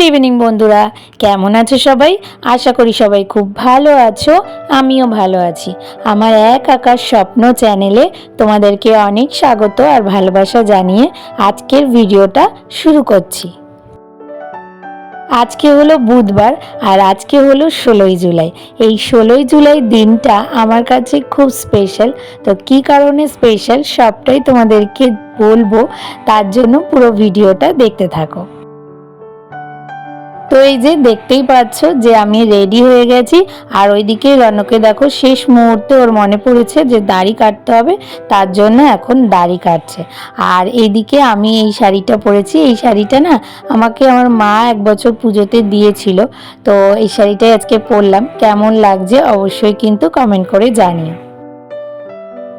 Evening বন্ধুরা, কেমন আছো সবাই? আশা করি সবাই খুব ভালো আছো। আমিও ভালো আছি। আমার এক আকাশ স্বপ্ন চ্যানেলে তোমাদেরকে অনেক স্বাগত আর ভালোবাসা জানিয়ে আজকের ভিডিওটা শুরু করছি। আজকে হলো বুধবার আর আজকে হলো 16ই জুলাই। এই 16ই জুলাই দিনটা আমার কাছে খুব স্পেশাল। তো কী কারণে স্পেশাল সবটাই তোমাদেরকে বলবো, তার জন্য পুরো ভিডিওটা দেখতে থাকো। তো এই যে দেখতেই পাচ্ছ যে আমি রেডি হয়ে গেছি, আর ওইদিকে রনকে দেখো শেষ মুহূর্তে ওর মনে পড়েছে যে দাড়ি কাটতে হবে, তার জন্য এখন দাড়ি কাটছে। আর এইদিকে আমি এই শাড়িটা পরেছি। এই শাড়িটা না আমাকে আমার মা এক বছর পুজোতে দিয়েছিল। তো এই শাড়িটাই আজকে পরলাম। কেমন লাগছে অবশ্যই কিন্তু কমেন্ট করে জানিও।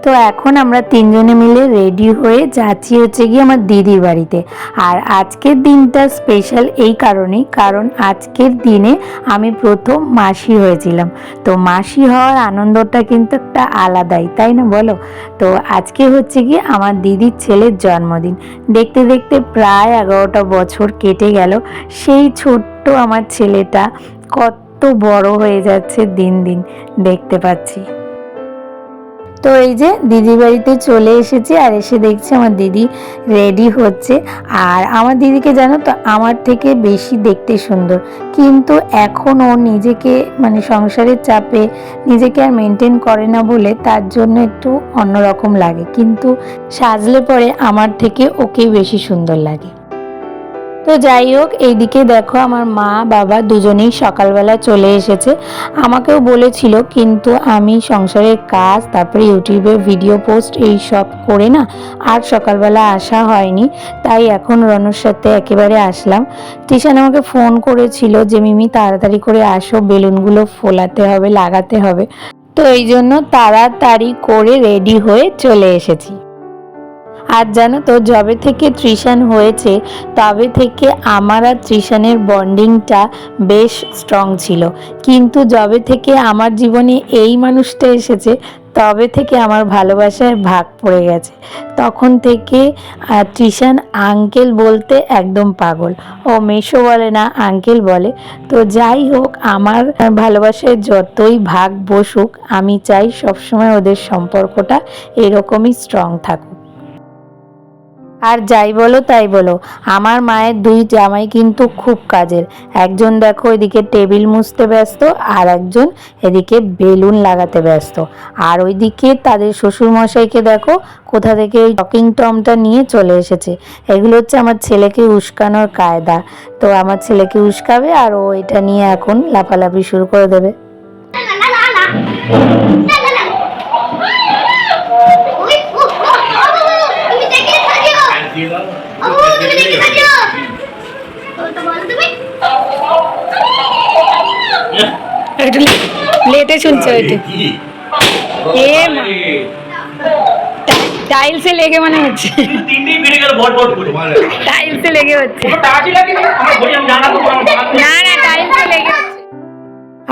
তো এখন আমরা তিনজনে মিলে রেডি হয়ে যাচ্ছি হচ্ছে গিয়ে আমার দিদির বাড়িতে। আর আজকের দিনটা স্পেশাল এই কারণেই, কারণ আজকের দিনে আমি প্রথম মাসি হয়েছিলাম। তো মাসি হওয়ার আনন্দটা কিন্তু একটা আলাদাই, তাই না বলো? তো আজকে হচ্ছে গিয়ে আমার দিদির ছেলের জন্মদিন। দেখতে দেখতে প্রায় 11টা বছর কেটে গেল। সেই ছোট্ট আমার ছেলেটা কত বড় হয়ে যাচ্ছে দিন দিন, দেখতে পাচ্ছি। তো এই যে দিদির বাড়িতে চলে এসেছি, আর এসে দেখছি আমার দিদি রেডি হচ্ছে। আর আমার দিদিকে জানো তো আমার থেকে বেশি দেখতে সুন্দর, কিন্তু এখন ও নিজেকে মানে সংসারের চাপে নিজেকে আর মেনটেন করে না বলে তার জন্য একটু অন্যরকম লাগে, কিন্তু সাজলে পরে আমার থেকে ওকেই বেশি সুন্দর লাগে। তো যাই হোক, এইদিকে দেখো আমার মা বাবা দুজনেই সকালবেলা চলে এসেছে। আমাকেও বলেছিল, কিন্তু আমি সংসারের কাজ, তারপরে ইউটিউবে ভিডিও পোস্ট এই সব করে না আর সকালবেলা আসা হয়নি। তাই এখন রনুর সাথে একেবারে আসলাম। টিশান আমাকে ফোন করেছিল যে মিমি তাড়াতাড়ি করে আসো, বেলুনগুলো ফোলাতে হবে, লাগাতে হবে। তো এই জন্য তাড়াতাড়ি করে রেডি হয়ে চলে এসেছি। আর জানো তো, যবে থেকে তৃষান হয়েছে তবে থেকে আমার আর তৃষানের বন্ডিংটা বেশ স্ট্রং ছিল, কিন্তু যবে থেকে আমার জীবনে এই মানুষটা এসেছে তবে থেকে আমার ভালোবাসায় ভাগ পড়ে গেছে। তখন থেকে তৃষান আঙ্কেল বলতে একদম পাগল। ও মেশো বলে না, আঙ্কেল বলে। তো যাই হোক, আমার ভালোবাসায় যতই ভাগ বসুক, আমি চাই সবসময় ওদের সম্পর্কটা এরকমই স্ট্রং থাকুক। আর যাই বলো তাই বলো, আমার মায়ের দুই জামাই কিন্তু খুব কাজের। একজন দেখো এদিকে টেবিল মুছতে ব্যস্ত, আর একজন এদিকে বেলুন লাগাতে ব্যস্ত। আর ওইদিকে তাদের শ্বশুরমশাইকে দেখো কোথা থেকে ওই টকিং টমটা নিয়ে চলে এসেছে। এগুলো হচ্ছে আমার ছেলেকে উস্কানোর কায়দা। তো আমার ছেলেকে উস্কাবে আর ও এটা নিয়ে এখন লাফালাফি শুরু করে দেবে। একটু লেটে শুনছো, একটু টাইলসে লেগে মনে হচ্ছে, টাইলসে লেগে হচ্ছে, না না টাইলসে লেগে হচ্ছে।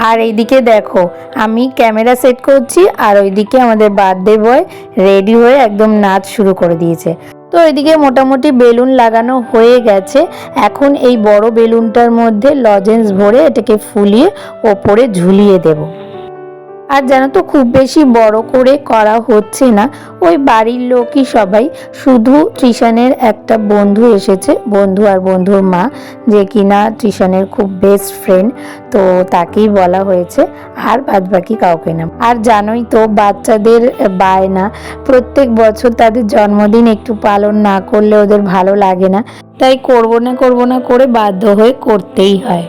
আর এইদিকে দেখো আমি ক্যামেরা সেট করছি, আর ওইদিকে আমাদের বার্থডে বয় রেডি হয়ে একদম নাচ শুরু করে দিয়েছে। তো এদিকে মোটামুটি বেলুন লাগানো হয়ে গেছে। এখন এই বড় বেলুনটার মধ্যে লজেন্স ভরে এটাকে ফুলিয়ে ওপরে ঝুলিয়ে দেবো। আর জানো তো খুব বেশি বড় করে করা হচ্ছে না, ওই বাড়ির লোকই সবাই। শুধু তৃষানের একটা বন্ধু এসেছে, বন্ধু আর বন্ধুর মা, যে কিনা তৃষানের খুব বেস্ট ফ্রেন্ড, তো তাকেই বলা হয়েছে, আর বাদবাকি কাউকে না। আর জানোই তো বাচ্চাদের বায়না, প্রত্যেক বছর তাদের জন্মদিন একটু পালন না করলে ওদের ভালো লাগে না, তাই করবো না করে বাধ্য হয়ে করতেই হয়।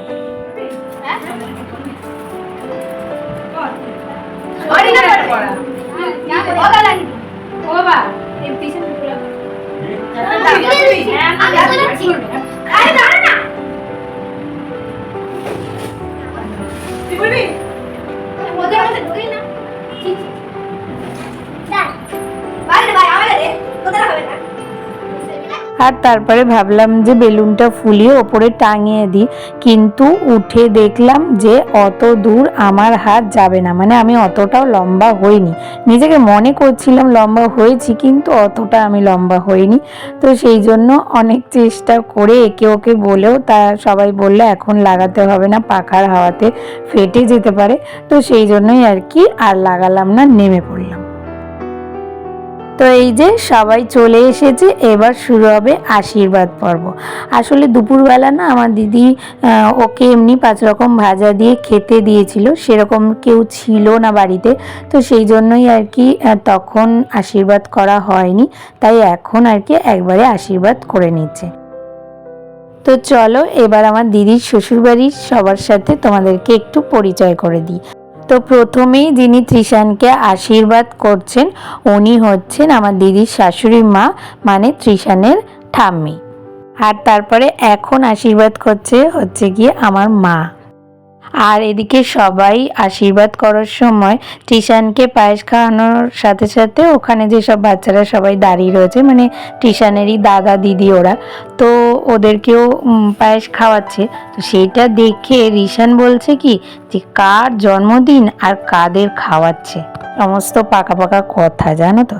আর তারপরে ভাবলাম যে বেলুনটা ফুলিয়ে ওপরে টাঙিয়ে দিই, কিন্তু উঠে দেখলাম যে অত দূর আমার হাত যাবে না, মানে আমি অতটাও লম্বা হইনি। নিজেকে মনে করছিলাম লম্বা হয়েছি, কিন্তু অতটা আমি লম্বা হইনি। তো সেই জন্য অনেক চেষ্টা করে একে ওকে বলেও তা সবাই বললে এখন লাগাতে হবে না, পাখার হাওয়াতে ফেটে যেতে পারে। তো সেই জন্যই আর কি আর লাগালাম না, নেমে পড়লাম। তো এই যে সবাই চলে এসেছে, এবার শুরু হবে আশীর্বাদ পর্ব। আসলে দুপুরবেলা না আমার দিদি ওকে এমনি 5 রকম ভাজা দিয়ে খেতে দিয়েছিল, সেরকম কেউ ছিল না বাড়িতে। তো সেই জন্যই আর কি তখন আশীর্বাদ করা হয়নি, তাই এখন আর কি একবারে আশীর্বাদ করে নিচ্ছে। তো চলো এবার আমার দিদির শ্বশুরবাড়ির সবার সাথে তোমাদেরকে একটু পরিচয় করে দিই। তো প্রথমেই যিনি তৃষানকে আশীর্বাদ করছেন উনি হচ্ছেন আমার দিদির শাশুড়ি মা, মানে তৃষানের ঠাম্মি। আর তারপরে এখন আশীর্বাদ হচ্ছে গিয়ে আমার মা। আর এদিকে সবাই আশীর্বাদ করার সময় তৃষানকে পায়েস খাওয়ানোর সাথে সাথে ওখানে যেসব বাচ্চারা সবাই দাঁড়িয়ে রয়েছে, মানে তৃষানেরই দাদা দিদি ওরা, তো ওদেরকেও পায়েস খাওয়াচ্ছে। তো সেইটা দেখে রিশান বলছে কি যে কার জন্মদিন আর কাদের খাওয়াচ্ছে, সমস্ত পাকা পাকা কথা, জানো তো।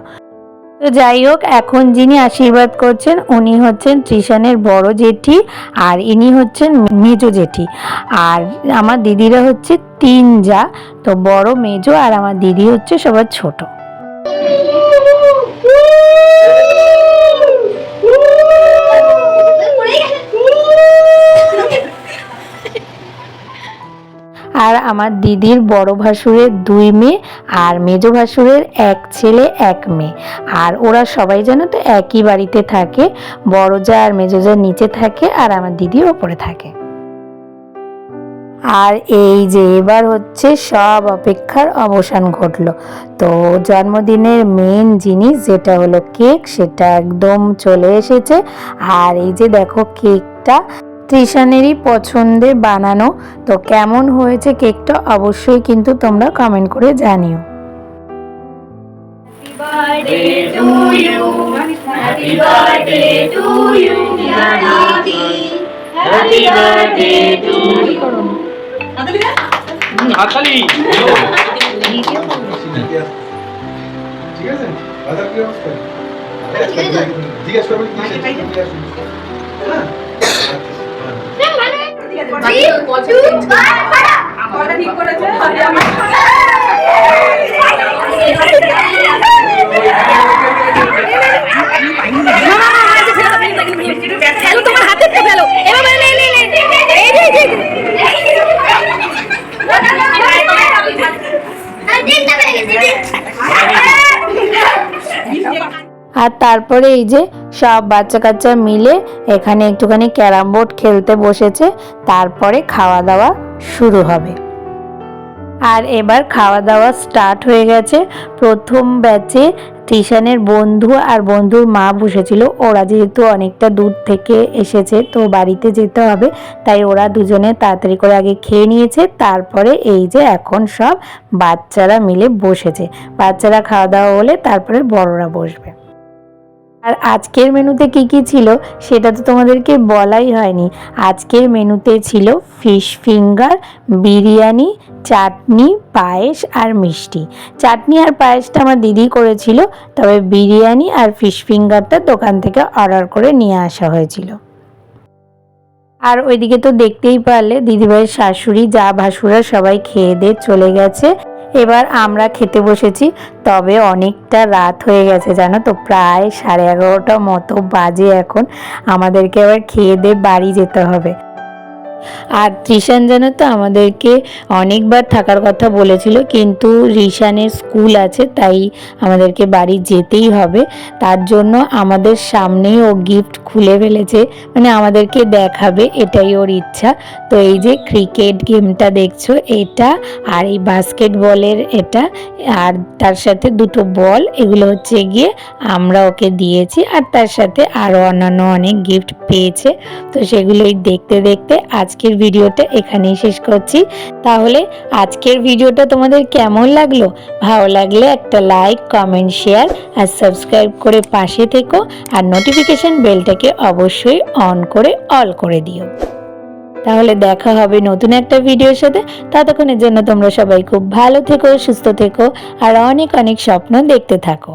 তো যাই হোক, এখন যিনি আশীর্বাদ করছেন উনি হচ্ছেন তৃষানের বড় জেঠি, আর ইনি হচ্ছেন মেজো জেঠি। আর আমার দিদিরা হচ্ছে 3 যা, তো বড়, মেজো আর আমার দিদি হচ্ছে সবার ছোট। আর আমার দিদির বড় ভাসুরের 2 মেয়ে আর মেজো ভাসুরের 1 ছেলে 1 মেয়ে। আর ওরা সবাই জানো তো একই বাড়িতে থাকে, বড় যা আর মেজো যা নিচে থাকে আর আমার দিদি ওপরে থাকে। আর এই যে এবার হচ্ছে সব অপেক্ষার অবসান ঘটলো। তো জন্মদিনের মেন জিনিস যেটা হলো কেক, সেটা একদম চলে এসেছে। আর এই যে দেখো কেকটা তৃষানেরই পছন্দে বানানো। তো কেমন হয়েছে কেকটা অবশ্যই কিন্তু তোমরা কমেন্ট করে জানিও। আর তারপরে এই যে সব বাচ্চা কাচ্চা মিলে এখানে একটুখানি ক্যারাম বোর্ড খেলতে বসেছে, তারপরে খাওয়া দাওয়া শুরু হবে। আর এবার খাওয়া দাওয়া স্টার্ট হয়ে গেছে। প্রথম ব্যাচে তৃষানের বন্ধু আর বন্ধুর মা বসেছিল। ওরা যেহেতু অনেকটা দূর থেকে এসেছে, তো বাড়িতে যেতে হবে, তাই ওরা দুজনে তাড়াতাড়ি করে আগে খেয়ে নিয়েছে। তারপরে এই যে এখন সব বাচ্চারা মিলে বসেছে। বাচ্চারা খাওয়া দাওয়া হলে তারপরে বড়রা বসবে। আর আজকের মেনুতে কি কি ছিল সেটা তো তোমাদেরকে বলাই হয়নি। আজকের মেনুতে ছিল ফিশ ফিঙ্গার, বিরিয়ানি, চাটনি, পায়েস আর মিষ্টি। চাটনি আর পায়েসটা আমার দিদি করেছিল, তবে বিরিয়ানি আর ফিশ ফিঙ্গারটা দোকান থেকে অর্ডার করে নিয়ে আসা হয়েছিল। আর ওইদিকে তো দেখতেই পারলে দিদিভাইয়ের শাশুড়ি, যা ভাসুরা সবাই খেয়ে দিয়ে চলে গেছে। এবার আমরা খেতে বসেছি, তবে অনেকটা রাত হয়ে গেছে জানো তো, প্রায় 11:30 মতো বাজে এখন। আমাদেরকে আবার খেয়ে দিয়ে বাড়ি যেতে হবে। আর তৃষান জানো তো আমাদেরকে অনেকবার থাকার কথা বলেছিল, কিন্তু রিশানের স্কুল আছে, তাই আমাদেরকে বাড়ি যেতেই হবে। তার জন্য আমাদের সামনেই ও গিফট খুলে ফেলেছে, মানে আমাদেরকে দেখাবে, এটাই ওর ইচ্ছা। তো এই যে ক্রিকেট গেমটা দেখছো এটা, আর এই বাস্কেটবলের এটা, আর তার সাথে 2টো বল, এগুলো হচ্ছে গিয়ে আমরা ওকে দিয়েছি। আর তার সাথে আরও অন্যান্য অনেক গিফট পেয়েছে। তো সেগুলোই দেখতে দেখতে আজকের ভিডিওটা এখানেই শেষ করছি। তাহলে আজকের ভিডিওটা তোমাদের কেমন লাগলো? ভালো লাগলে একটা লাইক, কমেন্ট, শেয়ার আর সাবস্ক্রাইব করে পাশে থেকো, আর নোটিফিকেশন বেলটাকে অবশ্যই অন করে অল করে দিও। তাহলে দেখা হবে নতুন একটা ভিডিওর সাথে। ততক্ষণের জন্য তোমরা সবাই খুব ভালো থেকো, সুস্থ থেকো আর অনেক অনেক স্বপ্ন দেখতে থাকো।